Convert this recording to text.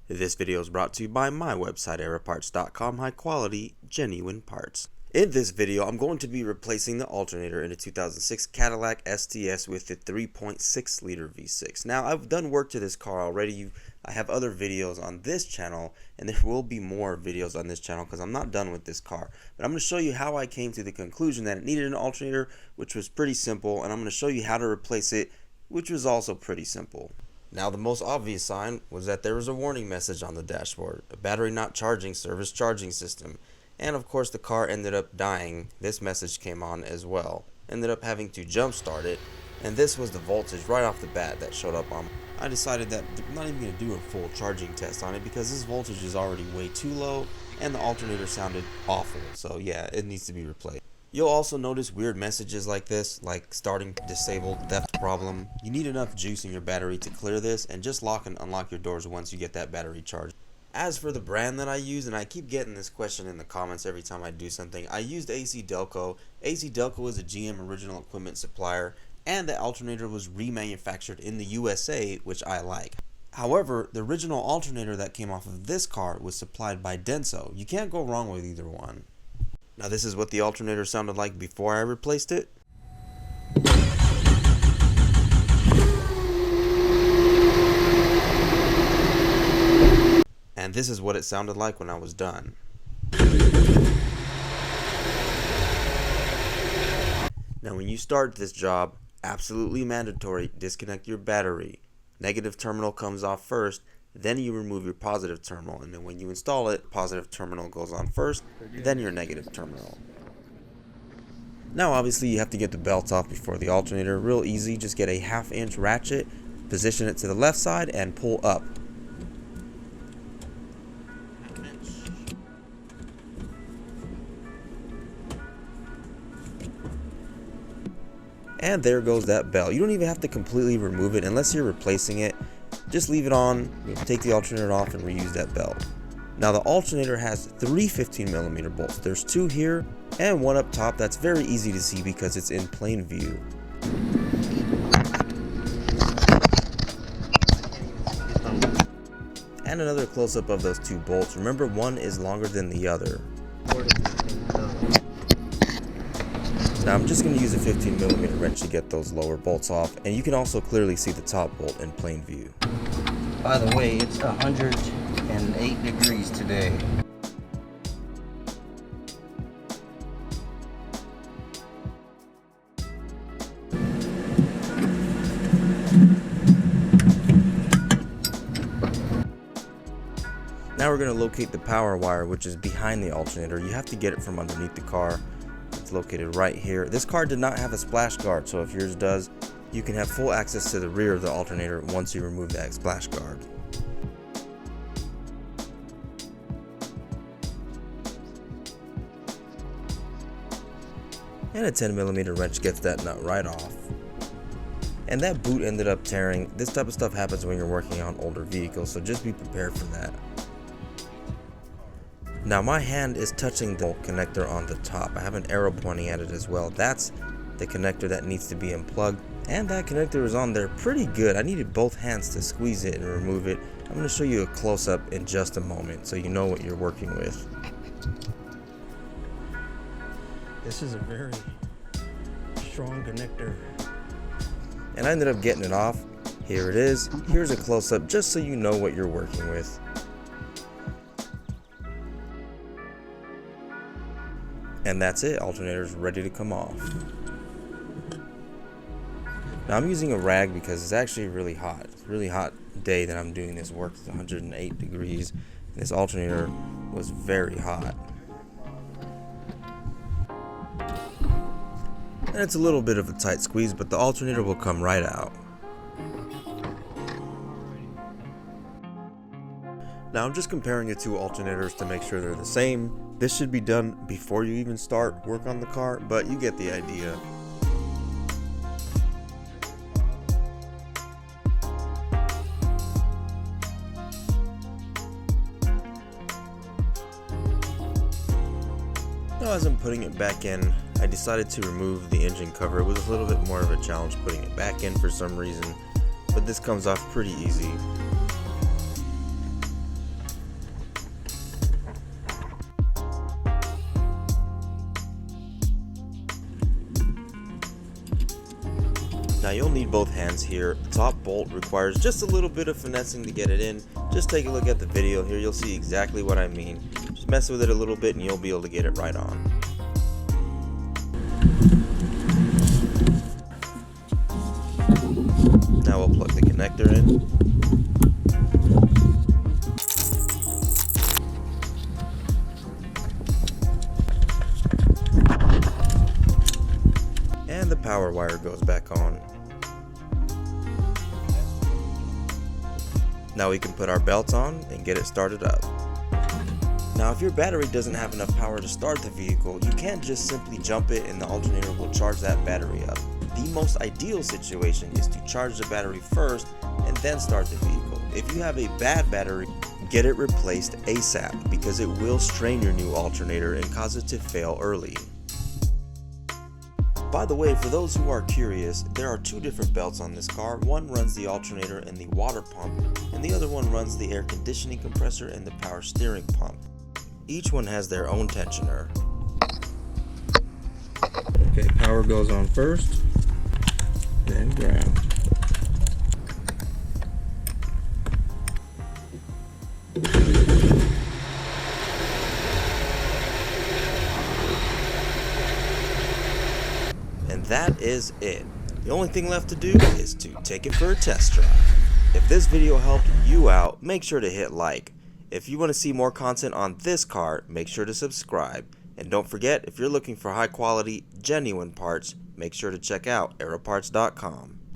This video is brought to you by my website, aeroparts.com, high quality, genuine parts. In this video, I'm going to be replacing the alternator in a 2006 Cadillac STS with the 3.6 liter V6. Now, I've done work to this car already. I have other videos on this channel, and there will be more videos on this channel because I'm not done with this car. But I'm going to show you how I came to the conclusion that it needed an alternator, which was pretty simple, and I'm going to show you how to replace it, which was also pretty simple. Now, the most obvious sign was that there was a warning message on the dashboard, a battery not charging, service charging system. And of course the car ended up dying. This message came on as well. Ended up having to jump start it, and this was the voltage right off the bat that showed up on. I decided that I'm not even going to do a full charging test on it because this voltage is already way too low and the alternator sounded awful. So yeah, it needs to be replaced. You'll also notice weird messages like this, like starting disabled, theft problem. You need enough juice in your battery to clear this, and just lock and unlock your doors once you get that battery charged. As for the brand that I use, and I keep getting this question in the comments every time I do something, I used AC Delco. AC Delco is a GM original equipment supplier, and the alternator was remanufactured in the USA, which I like. However, the original alternator that came off of this car was supplied by Denso. You can't go wrong with either one. Now this is what the alternator sounded like before I replaced it. And this is what it sounded like when I was done. Now when you start this job, absolutely mandatory, disconnect your battery. Negative terminal comes off first, then you remove your positive terminal, and then when you install it, positive terminal goes on first, then your negative terminal. Now obviously you have to get the belt off before the alternator. Real easy, just get a 1/2 inch ratchet, position it to the left side, and pull up. And there goes that belt. You don't even have to completely remove it unless you're replacing it. Just leave it on, take the alternator off, and reuse that belt. Now the alternator has 3 15mm bolts. There's 2 here and 1 up top. That's very easy to see because it's in plain view. And another close-up of those 2 bolts. Remember, one is longer than the other. Now I'm just going to use a 15mm wrench to get those lower bolts off, and you can also clearly see the top bolt in plain view. By the way, it's 108 degrees today. Now we're going to locate the power wire, which is behind the alternator. You have to get it from underneath the car. It's located right here. This car did not have a splash guard, so if yours does, you can have full access to the rear of the alternator once you remove that splash guard. And a 10mm wrench gets that nut right off. And that boot ended up tearing. This type of stuff happens when you're working on older vehicles, so just be prepared for that. Now my hand is touching the connector on the top. I have an arrow pointing at it as well. That's the connector that needs to be unplugged, and that connector is on there pretty good. I needed both hands to squeeze it and remove it. I'm going to show you a close-up in just a moment so you know what you're working with. This is a very strong connector. And I ended up getting it off. Here it is. Here's a close-up just so you know what you're working with. And that's it, alternator's ready to come off. Now I'm using a rag because it's actually really hot. It's a really hot day that I'm doing this work. It's 108 degrees. And this alternator was very hot. And it's a little bit of a tight squeeze, but the alternator will come right out. Now I'm just comparing the 2 alternators to make sure they're the same. This should be done before you even start work on the car, but you get the idea. Now as I'm putting it back in, I decided to remove the engine cover. It was a little bit more of a challenge putting it back in for some reason, but this comes off pretty easy. Now you'll need both hands here. The top bolt requires just a little bit of finessing to get it in. Just take a look at the video here, you'll see exactly what I mean. Just mess with it a little bit and you'll be able to get it right on. Now we'll plug the connector in. And the power wire goes back on. Now we can put our belts on and get it started up. Now if your battery doesn't have enough power to start the vehicle, you can't just simply jump it and the alternator will charge that battery up. The most ideal situation is to charge the battery first and then start the vehicle. If you have a bad battery, get it replaced ASAP because it will strain your new alternator and cause it to fail early. By the way, for those who are curious, there are two different belts on this car. One runs the alternator and the water pump, and the other one runs the air conditioning compressor and the power steering pump. Each one has their own tensioner. Okay, power goes on first, then ground. And that is it. The only thing left to do is to take it for a test drive. If this video helped you out, make sure to hit like. If you want to see more content on this car, make sure to subscribe. And don't forget, if you're looking for high quality, genuine parts, make sure to check out aeroparts.com.